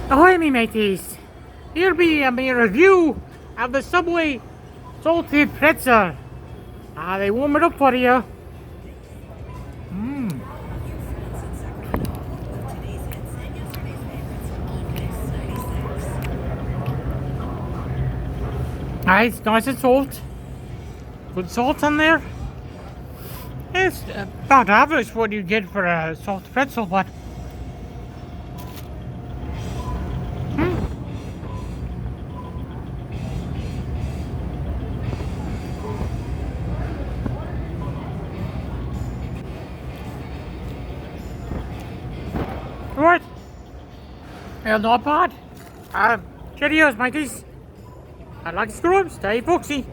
Ahoy, me mateys! Here be my review of the Subway Salted Pretzel. They warm it up for you. Mmm. It's nice and salt. Good salt on there. It's about average what you get for a salted pretzel, but right. Well, not bad. Cheerios, mateys. I like scrubs. Stay foxy.